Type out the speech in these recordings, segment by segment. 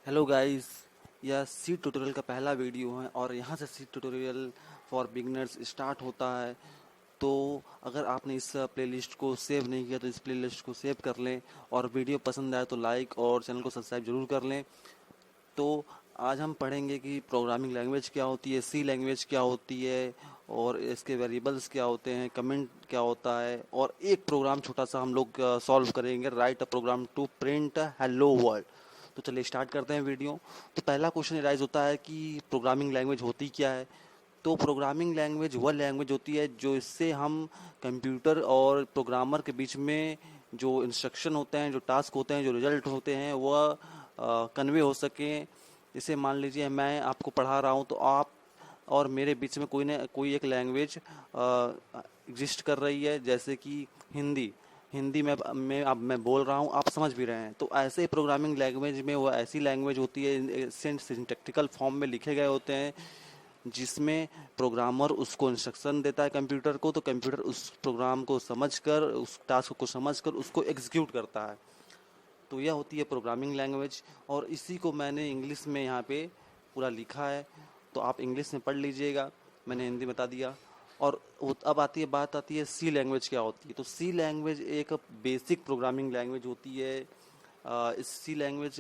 Hello guys, यह सी tutorial का पहला वीडियो है और यहाँ से सी ट्यूटोरियल फॉर बिगिनर्स स्टार्ट होता है। तो अगर आपने इस प्लेलिस्ट को सेव नहीं किया तो इस प्लेलिस्ट को सेव कर लें और वीडियो पसंद आए तो लाइक और चैनल को सब्सक्राइब जरूर कर लें। तो आज हम पढ़ेंगे कि प्रोग्रामिंग लैंग्वेज क्या होती है, सी लैंग्वेज क्या होती है और इसके वेरिएबल्स क्या होते हैं, कमेंट क्या होता है, और एक प्रोग्राम छोटा सा हम लोग सॉल्व करेंगे, write a program to print hello world. तो चलिए स्टार्ट करते हैं वीडियो। तो पहला क्वेश्चन राइज होता है कि प्रोग्रामिंग लैंग्वेज होती क्या है। तो प्रोग्रामिंग लैंग्वेज वह लैंग्वेज होती है जो इससे हम कंप्यूटर और प्रोग्रामर के बीच में जो इंस्ट्रक्शन होते हैं, जो टास्क होते हैं, जो रिजल्ट होते हैं वह कन्वे हो सकें। जैसे मान लीजिए मैं आपको पढ़ा रहा हूँ तो आप और मेरे बीच में कोई न कोई एक लैंग्वेज एग्जिस्ट कर रही है, जैसे कि हिंदी। हिंदी में अब मैं बोल रहा हूँ, आप समझ भी रहे हैं। तो ऐसे प्रोग्रामिंग लैंग्वेज में वो ऐसी लैंग्वेज होती है, सिंटैक्टिकल फॉर्म में लिखे गए होते हैं, जिसमें प्रोग्रामर उसको इंस्ट्रक्शन देता है कंप्यूटर को, तो कंप्यूटर उस प्रोग्राम को समझकर, उस टास्क को समझकर उसको एग्जीक्यूट करता है। तो यह होती है प्रोग्रामिंग लैंग्वेज। और इसी को मैंने इंग्लिश में यहाँ पे पूरा लिखा है, तो आप इंग्लिश में पढ़ लीजिएगा, मैंने हिंदी बता दिया। और अब बात आती है सी लैंग्वेज क्या होती है। तो सी लैंग्वेज एक बेसिक प्रोग्रामिंग लैंग्वेज होती है। इस सी लैंग्वेज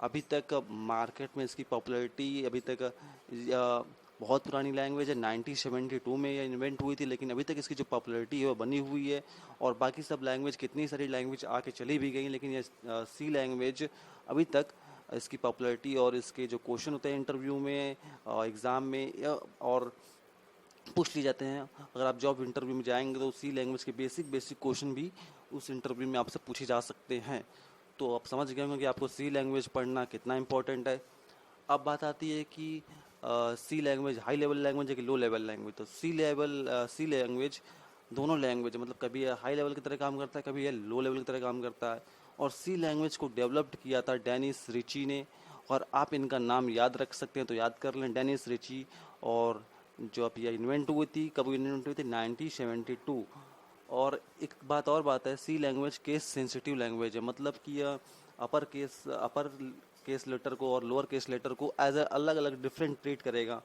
अभी तक मार्केट में इसकी पॉपुलैरिटी अभी तक बहुत पुरानी लैंग्वेज है, 1972 में यह इन्वेंट हुई थी, लेकिन अभी तक इसकी जो पॉपुलैरिटी है वो बनी हुई है। और बाकी सब लैंग्वेज, कितनी सारी लैंग्वेज आके चली भी गई, लेकिन ये सी लैंग्वेज अभी तक इसकी पॉपुलैरिटी और इसके जो क्वेश्चन होते हैं इंटरव्यू में, एग्ज़ाम में और पूछ लिए जाते हैं। अगर आप जॉब इंटरव्यू में जाएंगे तो सी लैंग्वेज के बेसिक क्वेश्चन भी उस इंटरव्यू में आपसे पूछे जा सकते हैं। तो आप समझ गए होंगे कि आपको सी लैंग्वेज पढ़ना कितना इम्पोर्टेंट है। अब बात आती है कि सी लैंग्वेज हाई लेवल लैंग्वेज है कि लो लेवल लैंग्वेज। तो सी लैंग्वेज दोनों लैंग्वेज, मतलब कभी यह हाई लेवल की तरह काम करता है, कभी यह लो लेवल की तरह काम करता है। और सी लैंग्वेज को डेवलप्ड किया था डेनिस रिची ने, और आप इनका नाम याद रख सकते हैं तो याद कर लें, डेनिस रिची। और जो अब यह इन्वेंट हुई थी, कब इन्वेंट हुई थी, 1972। और एक बात है, सी लैंग्वेज केस सेंसिटिव लैंग्वेज है, मतलब कि यह अपर केस लेटर को और लोअर केस लेटर को एज ए अलग अलग डिफरेंट ट्रीट करेगा।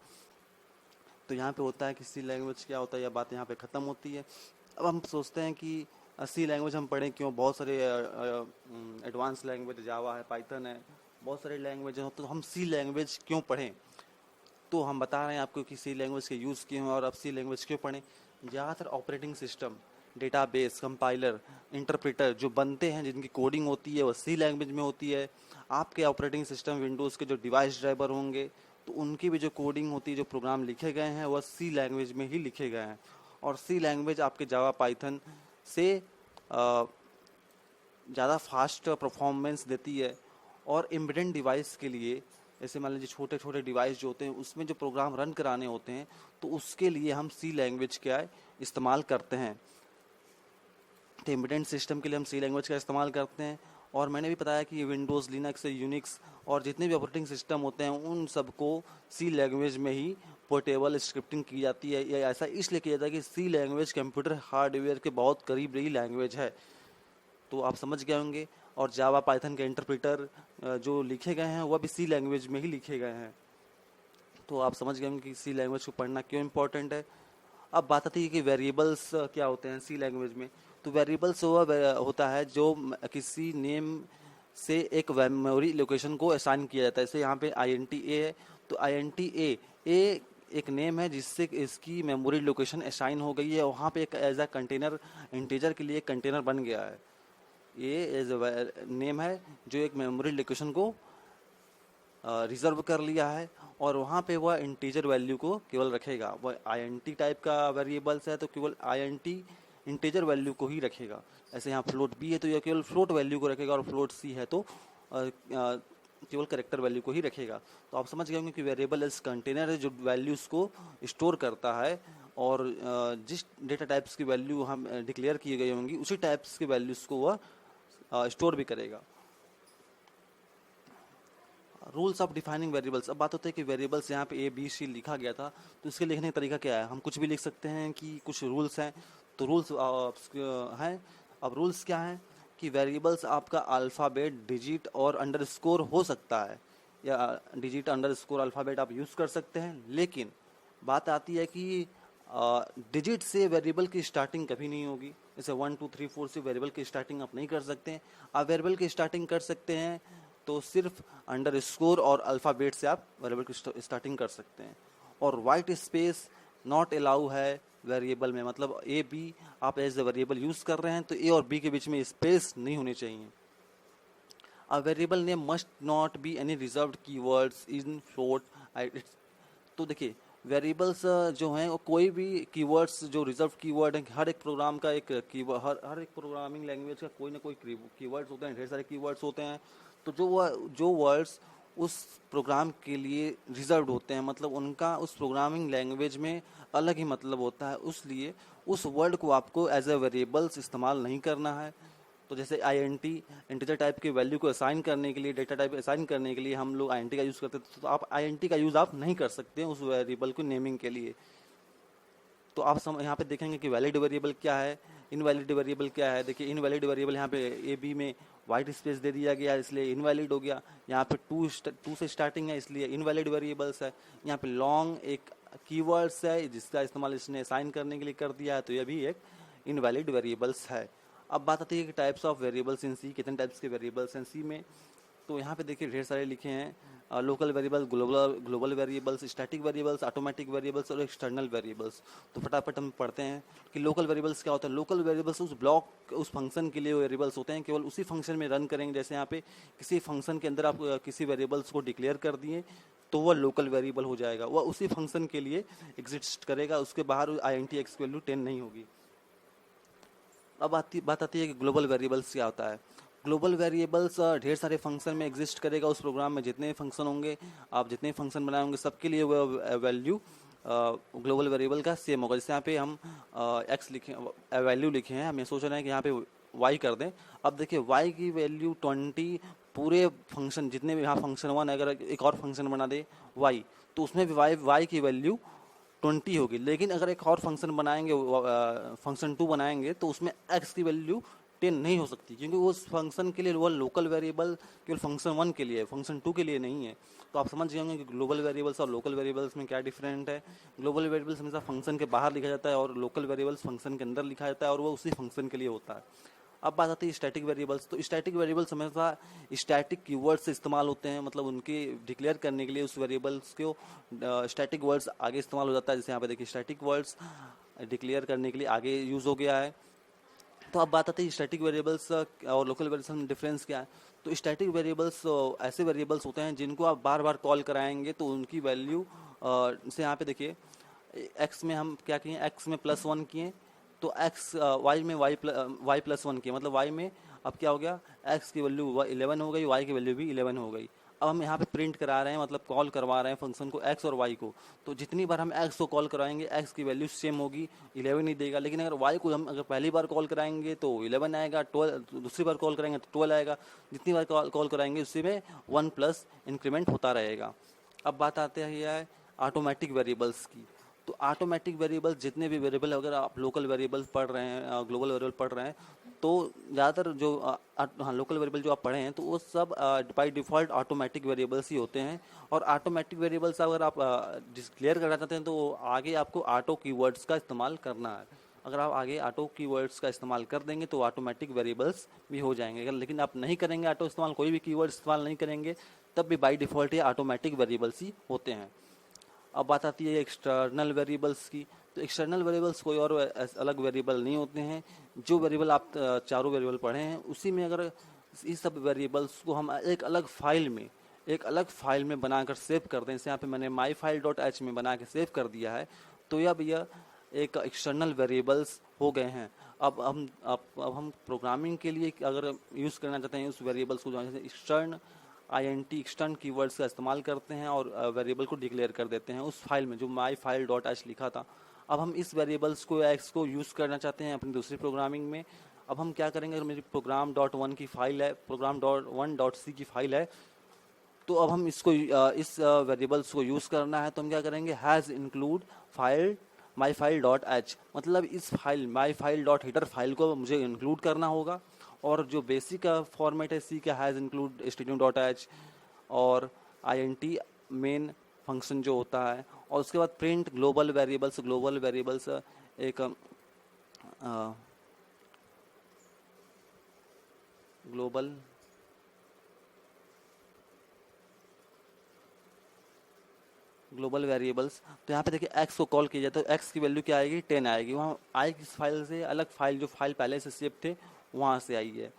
तो यहाँ पे होता है कि सी लैंग्वेज क्या होता है, यह बात यहाँ पे ख़त्म होती है। अब हम सोचते हैं कि सी लैंग्वेज हम पढ़ें क्यों, बहुत सारे एडवांस लैंग्वेज, जावा है, पाइथन है, बहुत सारे लैंग्वेज हैं, तो हम सी लैंग्वेज क्यों पढ़ें। तो हम बता रहे हैं आपको कि सी लैंग्वेज के यूज़ क्यों हैं और अब सी लैंग्वेज क्यों पढ़ें। ज़्यादातर operating system, database, compiler, interpreter जो बनते हैं, जिनकी कोडिंग होती है, वो सी लैंग्वेज में होती है। आपके ऑपरेटिंग सिस्टम विंडोज़ के जो डिवाइस ड्राइवर होंगे, तो उनकी भी जो कोडिंग होती है, जो प्रोग्राम लिखे गए हैं, वह सी लैंग्वेज में ही लिखे गए हैं। और सी लैंग्वेज आपके जावा पाइथन से ज़्यादा फास्ट परफॉर्मेंस देती है। और एम्बेडेड डिवाइस के लिए, जैसे मान लीजिए छोटे छोटे डिवाइस जो होते हैं, उसमें जो प्रोग्राम रन कराने होते हैं, तो उसके लिए हम सी लैंग्वेज का इस्तेमाल करते हैं। तो एम्बेडेड सिस्टम के लिए हम सी लैंग्वेज का इस्तेमाल करते हैं। और मैंने भी बताया कि विंडोज़, लिनक्स, यूनिक्स और जितने भी ऑपरेटिंग सिस्टम होते हैं, उन सबको सी लैंग्वेज में ही पोर्टेबल स्क्रिप्टिंग की जाती है। या ऐसा इसलिए किया जाता है कि सी लैंग्वेज कंप्यूटर हार्डवेयर के बहुत करीब रही लैंग्वेज है। तो आप समझ गए होंगे। और जावा पाइथन के इंटरप्रेटर जो लिखे गए हैं वह भी सी लैंग्वेज में ही लिखे गए हैं। तो आप समझ गए होंगे कि सी लैंग्वेज को पढ़ना क्यों इम्पोर्टेंट है। अब बात आती है कि वेरिएबल्स क्या होते हैं सी लैंग्वेज में। तो वेरिएबल्स वह होता है जो किसी नेम से एक मेमोरी लोकेशन को असाइन किया जाता है। जैसे यहाँ पे INT A है, तो INT A एक नेम है जिससे इसकी मेमोरी लोकेशन असाइन हो गई है। वहाँ पे एक एज अ कंटेनर, इंटीजर के लिए एक कंटेनर बन गया है। ये एज नेम है जो एक मेमोरी लोकेशन को रिजर्व कर लिया है, और वहाँ पे वह इंटीजर वैल्यू को केवल रखेगा। वह INT टाइप का वेरिएबल्स है तो केवल INT इंटीजर वैल्यू को ही रखेगा। ऐसे यहाँ फ्लोट B है तो यह केवल फ्लोट वैल्यू को रखेगा, और फ्लोट C है तो केवल करेक्टर वैल्यू को ही रखेगा। तो आप समझ गए होंगे कि वेरिएबल इस कंटेनर है जो वैल्यूज़ को स्टोर करता है, और जिस डेटा टाइप्स की वैल्यू हम डिक्लेयर किए गई होंगी, उसी टाइप्स की वैल्यूज़ को वह स्टोर भी करेगा। Rules of defining variables. अब बात होती है कि वेरिएबल्स यहाँ पे ABC लिखा गया था, तो इसके लिखने का तरीका क्या है। हम कुछ भी लिख सकते हैं कि कुछ रूल्स हैं, तो रूल्स हैं। अब रूल्स क्या हैं कि वेरिएबल्स आपका अल्फ़ाबेट, डिजिट और अंडरस्कोर हो सकता है। या डिजिट अंडरस्कोर अल्फ़ाबेट आप यूज़ कर सकते हैं। लेकिन बात आती है कि डिजिट से वेरिएबल की स्टार्टिंग कभी नहीं होगी। जैसे 1 2 3 4 से वेरिएबल की स्टार्टिंग आप नहीं कर सकते हैं। आप वेरिएबल की स्टार्टिंग कर सकते हैं तो सिर्फ अंडरस्कोर और अल्फ़ाबेट से आप वेरिएबल की स्टार्टिंग कर सकते हैं। और वाइट स्पेस नॉट अलाउ है वेरिएबल में, मतलब ए बी आप एज ए वेरिएबल यूज़ कर रहे हैं तो ए और बी के बीच में स्पेस नहीं होनी चाहिए। A variable name must not be any reserved keywords in float। तो देखिए वेरिएबल्स जो हैं वो कोई भी कीवर्ड्स जो रिजर्व कीवर्ड हैं, हर एक प्रोग्राम का एक हर एक प्रोग्रामिंग लैंग्वेज का कोई ना कोई कीवर्ड्स होते हैं, ढेर सारे कीवर्ड्स होते हैं। तो जो वर्ड्स उस प्रोग्राम के लिए रिजर्व्ड होते हैं, मतलब उनका उस प्रोग्रामिंग लैंग्वेज में अलग ही मतलब होता है, इसलिए उस वर्ड को आपको एज ए वेरिएबल्स इस्तेमाल नहीं करना है। तो जैसे INT इंटीजर टाइप के वैल्यू को असाइन करने के लिए, डेटा टाइप असाइन करने के लिए हम लोग INT का यूज़ करते हैं, तो आप INT का यूज़ आप नहीं कर सकते हैं उस वेरिएबल को नेमिंग के लिए। तो आप यहाँ पे देखेंगे कि वैलिड वेरिएबल क्या है, इनवैलिड वेरिएबल क्या है। देखिए इनवैलिड वेरिएबल यहाँ पे AB में वाइट स्पेस दे दिया गया इसलिए इनवैलिड हो गया। यहाँ पे टू से स्टार्टिंग है इसलिए इनवैलिड वेरिएबल्स है। यहाँ पे लॉन्ग एक कीवर्ड्स है जिसका इस्तेमाल इसने असाइन करने के लिए कर दिया है, तो यह भी एक इनवैलिड वेरिएबल्स है। अब बात आती है कि टाइप्स ऑफ वेरिएबल्स इन सी, कितने टाइप्स के वेरिएबल्स हैं सी में। तो यहाँ पे देखिए ढेर सारे लिखे हैं, local variable, global variables, static variables, automatic variables और एक्सटर्नल वेरिएबल्स। तो फटाफट हम पढ़ते हैं कि लोकल वेरिएबल्स क्या होता है। लोकल वेरिएबल्स उस ब्लॉक उस फंक्शन के लिए वेरिएबल्स होते हैं, केवल उसी फंक्शन में रन करेंगे। जैसे यहाँ पे किसी फंक्शन के अंदर आप किसी वेरिएबल्स को डिक्लेयर कर दिए तो वह लोकल वेरिएबल हो जाएगा, वह उसी फंक्शन के लिए एग्जिस्ट करेगा, उसके बाहर INT की वैल्यू 10 नहीं होगी। अब बात आती है कि ग्लोबल वेरिएबल्स क्या होता है। ग्लोबल वेरिएबल्स ढेर सारे फंक्शन में एग्जिस्ट करेगा। उस प्रोग्राम में जितने फंक्शन होंगे, आप जितने फंक्शन बनाए होंगे, सबके लिए वह वैल्यू ग्लोबल वेरिएबल का सेम होगा। जैसे यहाँ पे हम एक्स लिखे, वैल्यू लिखे हैं, हम ये सोच रहे हैं कि यहाँ पे वाई कर दें। अब देखिए वाई की वैल्यू 20 पूरे फंक्शन जितने भी यहाँ फंक्शन 1 अगर एक और फंक्शन बना दे वाई, तो उसमें भी वाई की वैल्यू 20 होगी। लेकिन अगर एक और फंक्शन बनाएंगे, फंक्शन 2 बनाएंगे, तो उसमें x की वैल्यू 10 नहीं हो सकती, क्योंकि उस फंक्शन के लिए वो लोकल वेरिएबल केवल फंक्शन 1 के लिए है, फंक्शन 2 के लिए नहीं है। तो आप समझ जाएंगे कि ग्लोबल वेरिएबल्स और लोकल वेरिएबल्स में क्या डिफरेंट है। ग्लोबल वेरिएबल्स हमेशा फंक्शन के बाहर लिखा जाता है और लोकल वेरिएबल्स फंक्शन के अंदर लिखा जाता है और वो उसी फंक्शन के लिए होता है। अब बात आती है स्टैटिक वेरिएबल्स। तो स्टैटिक वेरिएबल्स हमेशा स्टैटिक कीवर्ड्स से इस्तेमाल होते हैं, मतलब उनके डिक्लेयर करने के लिए उस वेरिएबल्स को स्टैटिक वर्ड्स आगे इस्तेमाल हो जाता है। जैसे यहाँ पे देखिए स्टैटिक वर्ड्स डिक्लेयर करने के लिए आगे यूज़ हो गया है। तो अब बात आती है स्टैटिक वेरिएबल्स और लोकल वेरिएबल्स में डिफरेंस क्या है। तो स्टैटिक वेरिएबल्स ऐसे वेरिएबल्स होते हैं जिनको आप बार बार कॉल कराएंगे तो उनकी वैल्यू, जैसे यहाँ पे देखिए एक्स में हम क्या किए, एक्स में +1 किए, तो एक्स वाई में y+1 किया, मतलब वाई में अब क्या हो गया, एक्स की वैल्यू 11 हो गई, वाई की वैल्यू भी 11 हो गई। अब हम यहाँ पे प्रिंट करा रहे हैं, मतलब कॉल करवा रहे हैं फंक्शन को एक्स और वाई को। तो जितनी बार हम एक्स को कॉल कराएंगे एक्स की वैल्यू सेम होगी, 11 ही देगा। लेकिन अगर वाई को हम अगर पहली बार कॉल कराएंगे तो 11 आएगा, 12 दूसरी बार कॉल कराएंगे तो 12 आएगा। जितनी बार कॉल कराएंगे उसी में 1+ इंक्रीमेंट होता रहेगा। अब बात आते हैं ऑटोमेटिक वेरिएबल्स की। तो ऑटोमेटिक वेरिएबल जितने भी वेरिएबल, अगर आप लोकल वेरिएबल पढ़ रहे हैं, ग्लोबल वेरिएबल पढ़ रहे हैं, तो ज़्यादातर जो हाँ लोकल वेरिएबल जो आप पढ़े हैं तो वो सब बाय डिफ़ॉल्ट ऑटोमेटिक वेरिएबल्स ही होते हैं। और ऑटोमेटिक वेरिएबल्स अगर आप डिक्लेयर करना चाहते हैं तो आगे आपको ऑटो कीवर्ड्स का इस्तेमाल करना है। अगर आप आगे ऑटो कीवर्ड्स का इस्तेमाल कर देंगे तो ऑटोमेटिक वेरिएबल्स भी हो जाएंगे। अगर लेकिन आप नहीं करेंगे ऑटो इस्तेमाल, कोई भी कीवर्ड इस्तेमाल नहीं करेंगे, तब भी बाय डिफ़ॉल्ट ये ऑटोमेटिक वेरिएबल्स ही होते हैं। अब बात आती है एक्सटर्नल वेरिएबल्स की। तो एक्सटर्नल वेरिएबल्स कोई और अलग वेरिएबल नहीं होते हैं। जो वेरिएबल आप चारों वेरिएबल पढ़े हैं उसी में अगर इस सब वेरिएबल्स को हम एक अलग फाइल में बनाकर सेव कर दें, जैसे यहाँ पे मैंने myfile.h में बना के सेव कर दिया है, तो यह एक एक्सटर्नल वेरिएबल्स हो गए हैं। अब हम प्रोग्रामिंग के लिए अगर यूज़ करना चाहते हैं उस वेरिएबल्स को, जैसे एक्सटर्न कीवर्ड्स का इस्तेमाल करते हैं और वेरिएबल को डिक्लेयर कर देते हैं उस फाइल में जो myfile.h लिखा था। अब हम इस वेरिएबल्स को या एक्स को यूज़ करना चाहते हैं अपनी दूसरी प्रोग्रामिंग में। अब हम क्या करेंगे, अगर मेरी program.1 की फाइल है, program.1.c की फाइल है, तो अब हम इसको इस वेरिएबल्स को यूज़ करना है, तो हम क्या करेंगे, हैज़ इंक्लूड फाइल myfile.h, मतलब इस फाइल myfile.header फाइल को मुझे इंक्लूड करना होगा। और जो बेसिक फॉर्मेट है सी का हैज़ इंक्लूड string.h, और int मेन फंक्शन जो होता है, और उसके बाद प्रिंट ग्लोबल वेरिएबल्स एक ग्लोबल ग्लोबल वेरिएबल्स। तो यहाँ पे देखिए x को कॉल किया जाए तो x की वैल्यू क्या आएगी, 10 आएगी। वहाँ आई किस फाइल से, अलग फाइल, जो फाइल पहले से सेव थे वहाँ से आई है।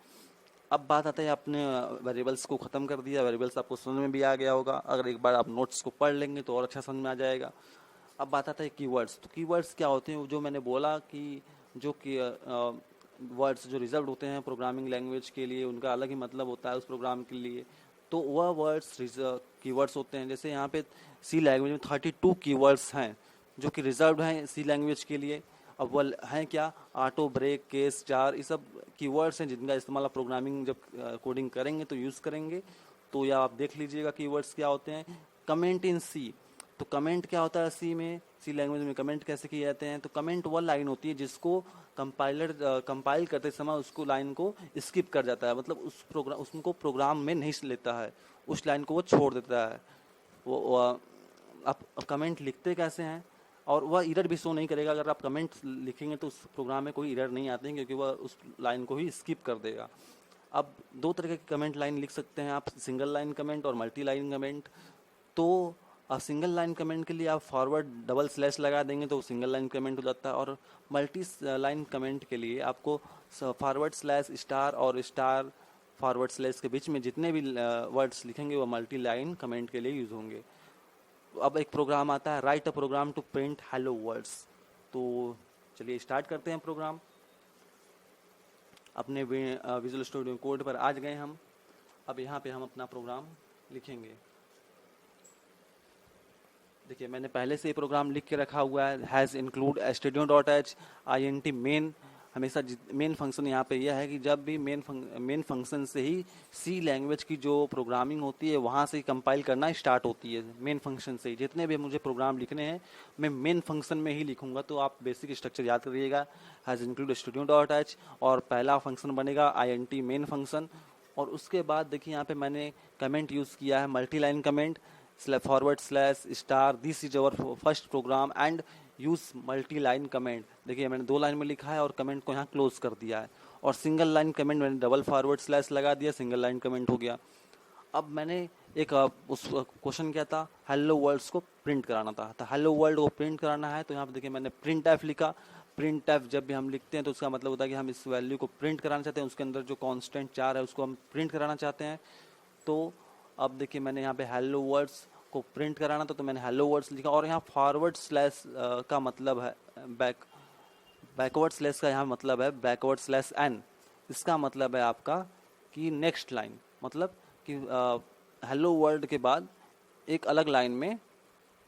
अब बात आता है, आपने वेरिएबल्स को ख़त्म कर दिया, वेरिएबल्स आपको समझ में भी आ गया होगा, अगर एक बार आप नोट्स को पढ़ लेंगे तो और अच्छा समझ में आ जाएगा। अब बात आता है कीवर्ड्स। तो कीवर्ड्स क्या होते हैं, जो मैंने बोला कि जो कि वर्ड्स जो रिजर्व होते हैं प्रोग्रामिंग लैंग्वेज के लिए, उनका अलग ही मतलब होता है उस प्रोग्राम के लिए, तो वह वर्ड्स कीवर्ड्स होते हैं। जैसे यहाँ पे सी लैंग्वेज में 32 कीवर्ड्स हैं जो कि रिजर्व्ड हैं सी लैंग्वेज के लिए। अब वह हैं क्या, ऑटो, ब्रेक, केस, जार, ये सब कीवर्ड्स हैं जिनका इस्तेमाल आप प्रोग्रामिंग जब कोडिंग करेंगे तो यूज़ करेंगे। तो या आप देख लीजिएगा कीवर्ड्स क्या होते हैं। कमेंट इन सी, तो कमेंट क्या होता है सी में, सी लैंग्वेज में कमेंट कैसे किए जाते हैं। तो कमेंट वह लाइन होती है जिसको कंपाइल करते समय उसको लाइन को स्किप कर जाता है, मतलब उसको प्रोग्राम में नहीं लेता है, उस लाइन को वो छोड़ देता है। वो आप कमेंट लिखते कैसे हैं, और वह एरर भी शो नहीं करेगा। अगर आप कमेंट लिखेंगे तो उस प्रोग्राम में कोई एरर नहीं आते हैं, क्योंकि वह उस लाइन को ही स्किप कर देगा। अब दो तरह की कमेंट लाइन लिख सकते हैं आप, सिंगल लाइन कमेंट और मल्टी लाइन कमेंट। तो सिंगल लाइन कमेंट के लिए आप फॉरवर्ड डबल स्लैश लगा देंगे तो सिंगल लाइन कमेंट हो जाता है, और मल्टी लाइन कमेंट के लिए आपको फॉरवर्ड स्लैश स्टार और स्टार फॉरवर्ड स्लैश के बीच में जितने भी वर्ड्स लिखेंगे वो मल्टी लाइन कमेंट के लिए यूज़ होंगे। अब एक प्रोग्राम आता है, write a program to print hello words. तो चलिए स्टार्ट करते हैं प्रोग्राम। अपने विजुअल स्टूडियो कोड पर आज गए हम। अब यहाँ पे हम अपना प्रोग्राम लिखेंगे। देखिए मैंने पहले से ही प्रोग्राम लिख के रखा हुआ है, has include stdio.h int main. हमेशा मेन फंक्शन यहाँ पे यह है कि जब भी मेन फंक्शन से ही सी लैंग्वेज की जो प्रोग्रामिंग होती है वहाँ से ही कंपाइल करना स्टार्ट होती है। मेन फंक्शन से ही जितने भी मुझे प्रोग्राम लिखने हैं मैं मेन फंक्शन में ही लिखूंगा। तो आप बेसिक स्ट्रक्चर याद करिएगा, हैज़ इंक्लूड stdio.h और पहला फंक्शन बनेगा int मेन फंक्शन। और उसके बाद देखिए यहाँ पे मैंने कमेंट यूज़ किया है, multi line comment, forward slash star, this is our first program and use multi line comment. देखिए मैंने 2 लाइन में लिखा है और कमेंट को यहाँ क्लोज कर दिया है। और सिंगल लाइन कमेंट मैंने डबल फॉरवर्ड स्लैश लगा दिया, सिंगल लाइन कमेंट हो गया। अब मैंने एक उस क्वेश्चन क्या था, हेलो वर्ल्ड्स को प्रिंट कराना था। तो हेलो वर्ल्ड को प्रिंट कराना है तो यहाँ पे देखिए मैंने प्रिंट एफ लिखा। प्रिंट एफ जब भी हम लिखते हैं तो उसका मतलब होता है कि हम इस वैल्यू को प्रिंट कराना चाहते हैं, उसके अंदर जो कांस्टेंट 4 है उसको हम प्रिंट कराना चाहते हैं। तो अब देखिए मैंने यहाँ पे हेलो वर्ड्स को प्रिंट कराना था तो मैंने हेलो वर्ड्स लिखा। और यहाँ फॉरवर्ड स्लैश का मतलब है बैकवर्ड स्लैश का यहाँ मतलब है बैकवर्ड स्लैश एन। इसका मतलब है आपका कि नेक्स्ट लाइन, मतलब कि हेलो वर्ल्ड के बाद एक अलग लाइन में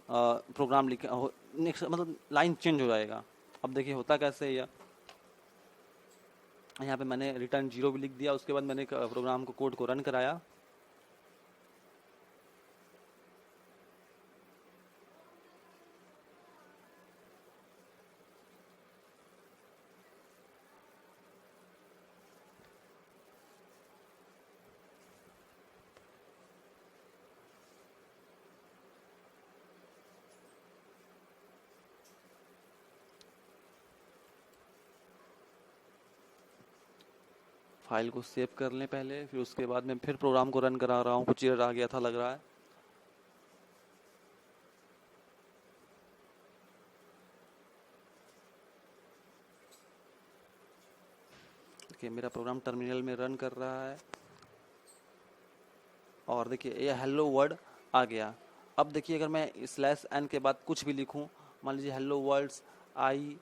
प्रोग्राम लिखा, नेक्स्ट मतलब लाइन चेंज हो जाएगा। अब देखिए होता कैसे है, यहाँ पे मैंने रिटर्न 0 भी लिख दिया। उसके बाद मैंने प्रोग्राम को कोड को रन कराया। फाइल को सेव कर लें पहले, फिर उसके बाद मैं फिर प्रोग्राम को रन करा रहा हूँ। कुछ एरर आ गया था लग रहा है। देखिए मेरा प्रोग्राम टर्मिनल में रन कर रहा है और देखिए ये हेलो वर्ड आ गया। अब देखिए अगर मैं स्लैश एन के बाद कुछ भी लिखूं, मान लीजिए hello words I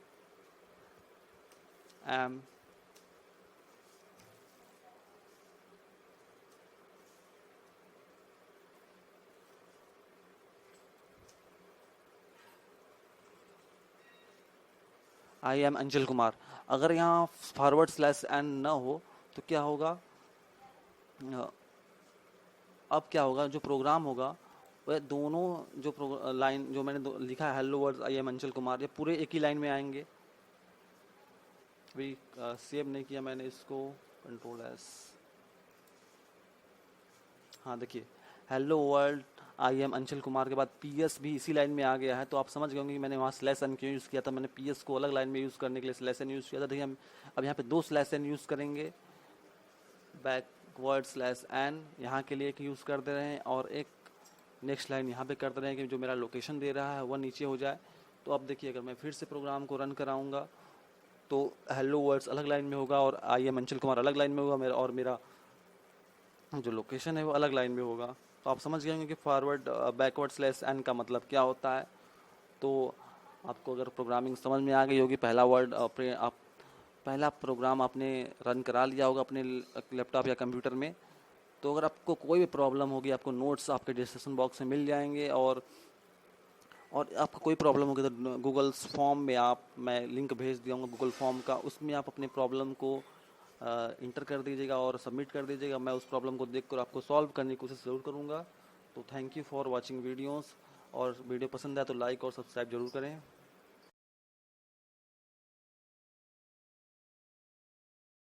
am Anjal Kumar, अगर यहाँ फॉरवर्ड स्लैश एन ना हो तो क्या होगा, अब क्या होगा, जो प्रोग्राम होगा वह दोनों जो लाइन जो मैंने लिखा है hello words I am Anjal Kumar, ये पूरे एक ही लाइन में आएंगे। अभी सेव नहीं किया मैंने इसको, कंट्रोल एस। हाँ देखिए hello world IM Anshul Kumar के बाद PS भी इसी लाइन में आ गया है। तो आप समझ गए होंगे कि मैंने वहाँ स्लैश एन क्यों यूज़ किया था। मैंने PS को अलग लाइन में यूज़ करने के लिए स्लैश एन यूज़ किया था। देखिए हम अब यहाँ पे 2 स्लैश एन यूज़ करेंगे, बैकवर्ड स्लैश एन यहाँ के लिए एक यूज़ कर दे रहे हैं और एक नेक्स्ट लाइन यहाँ पे कर दे रहे हैं कि जो मेरा लोकेशन दे रहा है वह नीचे हो जाए। तो अब देखिए अगर मैं फिर से प्रोग्राम को रन कराऊंगा तो हेलो वर्ड्स अलग लाइन में होगा और IM अंशुल कुमार अलग लाइन में होगा मेरा, और मेरा जो लोकेशन है वो अलग लाइन में होगा। तो आप समझ गए होंगे कि फॉरवर्ड बैकवर्ड स्लैश एन का मतलब क्या होता है। तो आपको अगर प्रोग्रामिंग समझ में आ गई होगी, आप पहला प्रोग्राम आपने रन करा लिया होगा अपने लैपटॉप या कंप्यूटर में, तो अगर आपको कोई भी प्रॉब्लम होगी आपको नोट्स आपके डिस्क्रिप्शन बॉक्स में मिल जाएंगे। और आपको कोई प्रॉब्लम होगी तो गूगल फॉर्म में मैं लिंक भेज दूँगा गूगल फॉर्म का, उसमें आप अपने प्रॉब्लम को इंटर कर दीजिएगा और सबमिट कर दीजिएगा। मैं उस प्रॉब्लम को देखकर आपको सॉल्व करने की कोशिश ज़रूर करूँगा। तो thank you for watching videos, और वीडियो पसंद आए तो लाइक और सब्सक्राइब जरूर करें।